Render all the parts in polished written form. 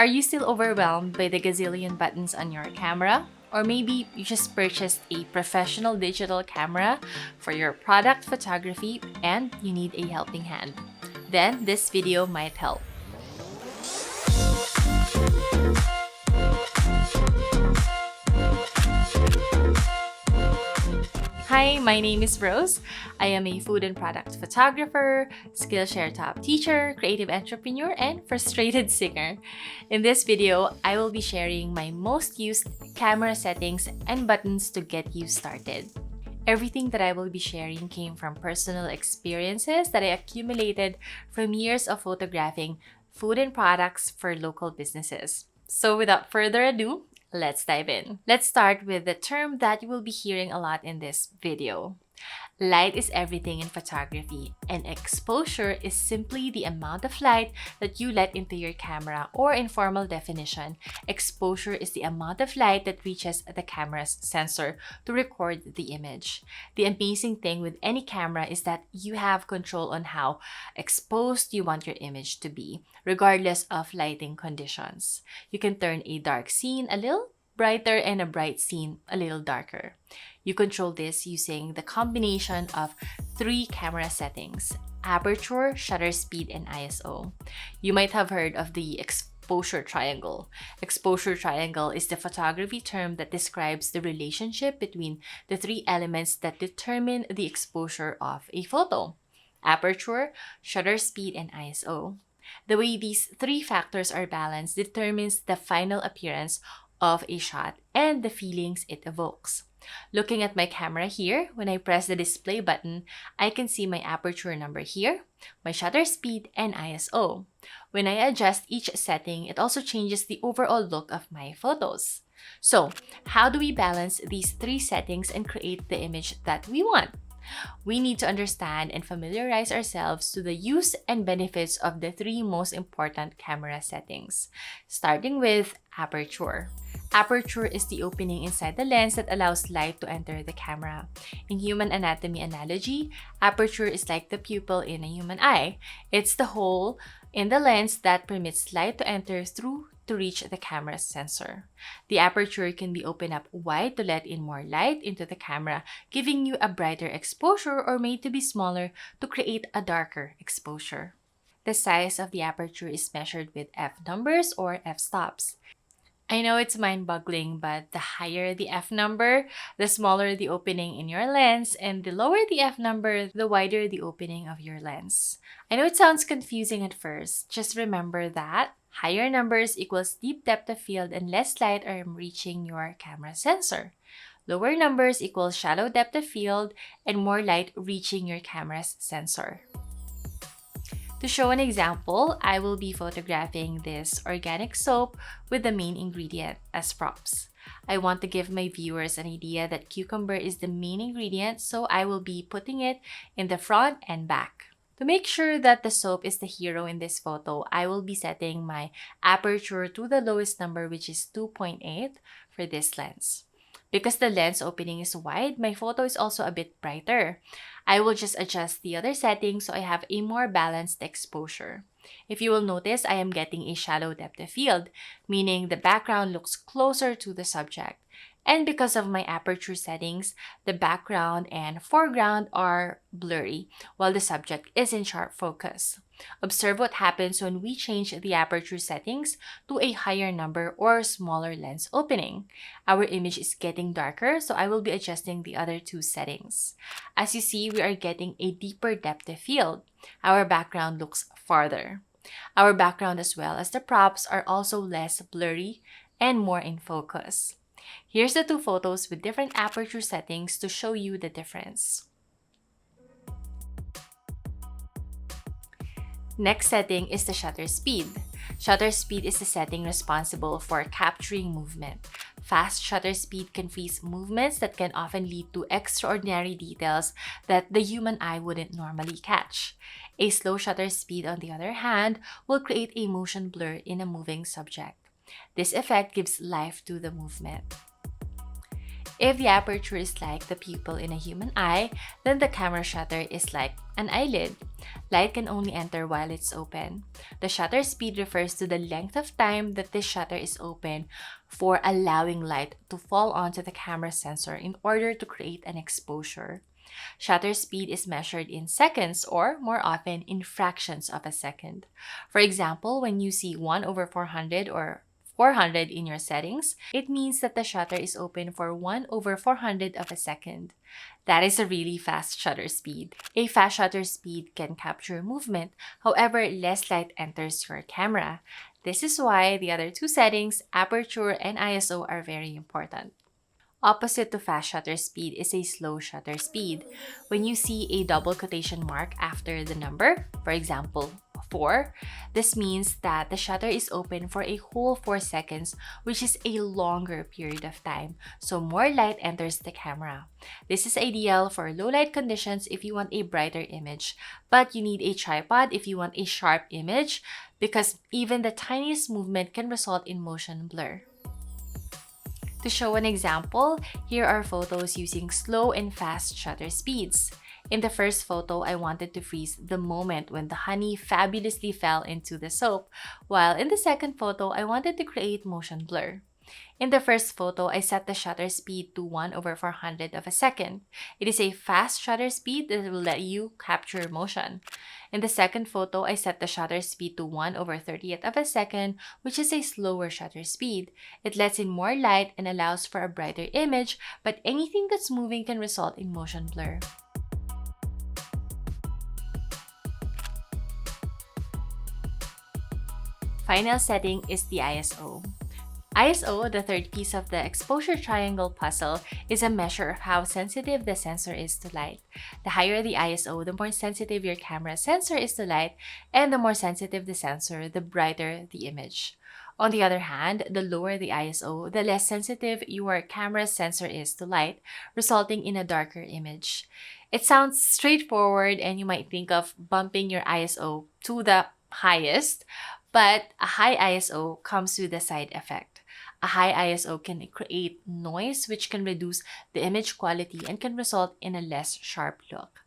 Are you still overwhelmed by the gazillion buttons on your camera? Or maybe you just purchased a professional digital camera for your product photography and you need a helping hand. Then this video might help. Hi, my name is Rose. I am a food and product photographer, Skillshare top teacher, creative entrepreneur, and frustrated singer. In this video, I will be sharing my most used camera settings and buttons to get you started. Everything that I will be sharing came from personal experiences that I accumulated from years of photographing food and products for local businesses. So without further ado, let's dive in. Let's start with the term that you will be hearing a lot in this video. Light is everything in photography, and exposure is simply the amount of light that you let into your camera, or in formal definition, exposure is the amount of light that reaches the camera's sensor to record the image. The amazing thing with any camera is that you have control on how exposed you want your image to be, regardless of lighting conditions. You can turn a dark scene a little brighter and a bright scene a little darker. You control this using the combination of 3 camera settings: aperture, shutter speed, and ISO. You might have heard of the exposure triangle. Exposure triangle is the photography term that describes the relationship between the 3 elements that determine the exposure of a photo: aperture, shutter speed, and ISO. The way these 3 factors are balanced determines the final appearance of a shot and the feelings it evokes. Looking at my camera here, when I press the display button, I can see my aperture number here, my shutter speed, and ISO. When I adjust each setting, it also changes the overall look of my photos. So, how do we balance these 3 settings and create the image that we want? We need to understand and familiarize ourselves to the use and benefits of the 3 most important camera settings, starting with aperture. Aperture is the opening inside the lens that allows light to enter the camera. In human anatomy analogy, aperture is like the pupil in a human eye. It's the hole in the lens that permits light to enter through to reach the camera's sensor. The aperture can be opened up wide to let in more light into the camera, giving you a brighter exposure, or made to be smaller to create a darker exposure. The size of the aperture is measured with f-numbers or f-stops. I know it's mind-boggling, but the higher the f-number, the smaller the opening in your lens, and the lower the f-number, the wider the opening of your lens. I know it sounds confusing at first. Just remember that higher numbers equals deep depth of field and less light are reaching your camera sensor. Lower numbers equals shallow depth of field and more light reaching your camera's sensor. To show an example, I will be photographing this organic soap with the main ingredient as props. I want to give my viewers an idea that cucumber is the main ingredient, so I will be putting it in the front and back. To make sure that the soap is the hero in this photo, I will be setting my aperture to the lowest number, which is 2.8 for this lens. Because the lens opening is wide, my photo is also a bit brighter. I will just adjust the other settings so I have a more balanced exposure. If you will notice, I am getting a shallow depth of field, meaning the background looks closer to the subject. And because of my aperture settings, the background and foreground are blurry, while the subject is in sharp focus. Observe what happens when we change the aperture settings to a higher number or smaller lens opening. Our image is getting darker, so I will be adjusting the other 2 settings. As you see, we are getting a deeper depth of field. Our background looks farther. Our background as well as the props are also less blurry and more in focus. Here's the 2 photos with different aperture settings to show you the difference. Next setting is the shutter speed. Shutter speed is the setting responsible for capturing movement. Fast shutter speed can freeze movements that can often lead to extraordinary details that the human eye wouldn't normally catch. A slow shutter speed, on the other hand, will create a motion blur in a moving subject. This effect gives life to the movement. If the aperture is like the pupil in a human eye, then the camera shutter is like an eyelid. Light can only enter while it's open. The shutter speed refers to the length of time that this shutter is open for allowing light to fall onto the camera sensor in order to create an exposure. Shutter speed is measured in seconds or, more often, in fractions of a second. For example, when you see 1 over 400 or 400 in your settings, it means that the shutter is open for 1 over 400 of a second. That is a really fast shutter speed. A fast shutter speed can capture movement, however, less light enters your camera. This is why the other two settings, aperture and ISO, are very important. Opposite to fast shutter speed is a slow shutter speed. When you see a double quotation mark after the number, for example, 4, this means that the shutter is open for a whole 4 seconds, which is a longer period of time, so more light enters the camera. This is ideal for low light conditions if you want a brighter image, but you need a tripod if you want a sharp image, because even the tiniest movement can result in motion blur. To show an example, here are photos using slow and fast shutter speeds. In the first photo, I wanted to freeze the moment when the honey fabulously fell into the soap, while in the second photo, I wanted to create motion blur. In the first photo, I set the shutter speed to 1 over 400 of a second. It is a fast shutter speed that will let you capture motion. In the second photo, I set the shutter speed to 1 over 30th of a second, which is a slower shutter speed. It lets in more light and allows for a brighter image, but anything that's moving can result in motion blur. Final setting is the ISO. ISO, the third piece of the exposure triangle puzzle, is a measure of how sensitive the sensor is to light. The higher the ISO, the more sensitive your camera sensor is to light, and the more sensitive the sensor, the brighter the image. On the other hand, the lower the ISO, the less sensitive your camera sensor is to light, resulting in a darker image. It sounds straightforward, and you might think of bumping your ISO to the highest, but a high ISO comes with a side effect. A high ISO can create noise, which can reduce the image quality and can result in a less sharp look.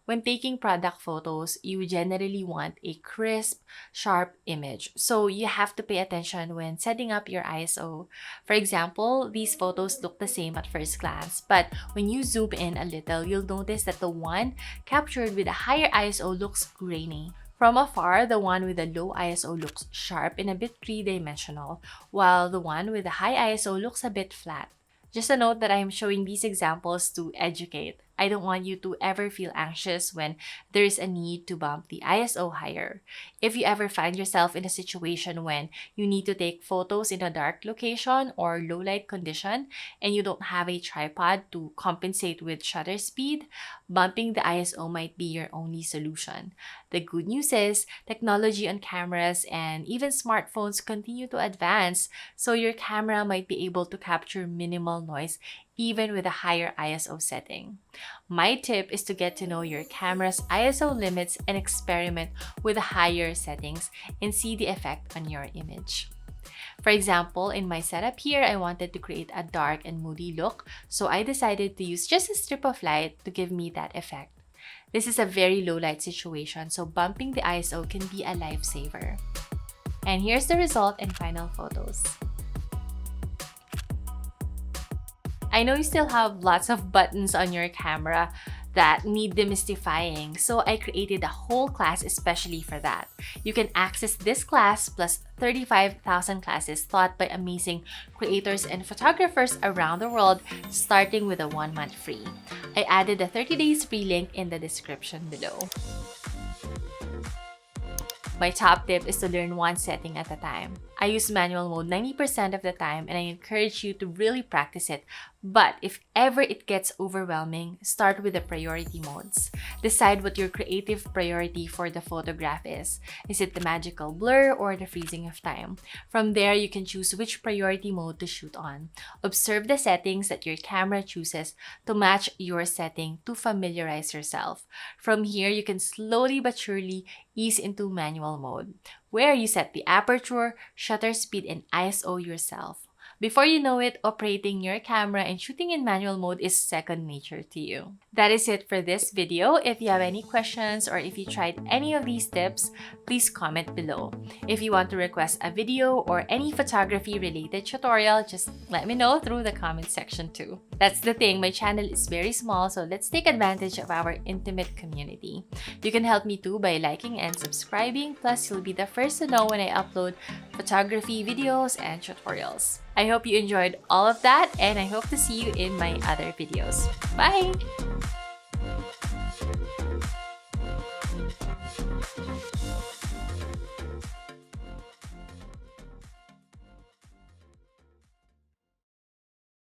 When taking product photos, you generally want a crisp, sharp image. So you have to pay attention when setting up your ISO. For example, these photos look the same at first glance, but when you zoom in a little, you'll notice that the one captured with a higher ISO looks grainy. From afar, the one with a low ISO looks sharp and a bit three-dimensional, while the one with a high ISO looks a bit flat. Just a note that I am showing these examples to educate. I don't want you to ever feel anxious when there is a need to bump the ISO higher. If you ever find yourself in a situation when you need to take photos in a dark location or low light condition and you don't have a tripod to compensate with shutter speed, bumping the ISO might be your only solution. The good news is technology on cameras and even smartphones continue to advance, so your camera might be able to capture minimal noise even with a higher ISO setting. My tip is to get to know your camera's ISO limits and experiment with higher settings and see the effect on your image. For example, in my setup here, I wanted to create a dark and moody look, so I decided to use just a strip of light to give me that effect. This is a very low light situation, so bumping the ISO can be a lifesaver. And here's the result and final photos. I know you still have lots of buttons on your camera that need demystifying, so I created a whole class especially for that. You can access this class plus 35,000 classes taught by amazing creators and photographers around the world, starting with a 1 month free. I added a 30 days free link in the description below. My top tip is to learn one setting at a time. I use manual mode 90% of the time, and I encourage you to really practice it. But if ever it gets overwhelming, start with the priority modes. Decide what your creative priority for the photograph is. Is it the magical blur or the freezing of time? From there, you can choose which priority mode to shoot on. Observe the settings that your camera chooses to match your setting to familiarize yourself. From here, you can slowly but surely ease into manual mode, where you set the aperture, shutter speed, and ISO yourself. Before you know it, operating your camera and shooting in manual mode is second nature to you. That is it for this video. If you have any questions or if you tried any of these tips, please comment below. If you want to request a video or any photography related tutorial, just let me know through the comment section too. That's the thing, my channel is very small, so let's take advantage of our intimate community. You can help me too by liking and subscribing, plus you'll be the first to know when I upload photography videos and tutorials. I hope you enjoyed all of that, and I hope to see you in my other videos. Bye!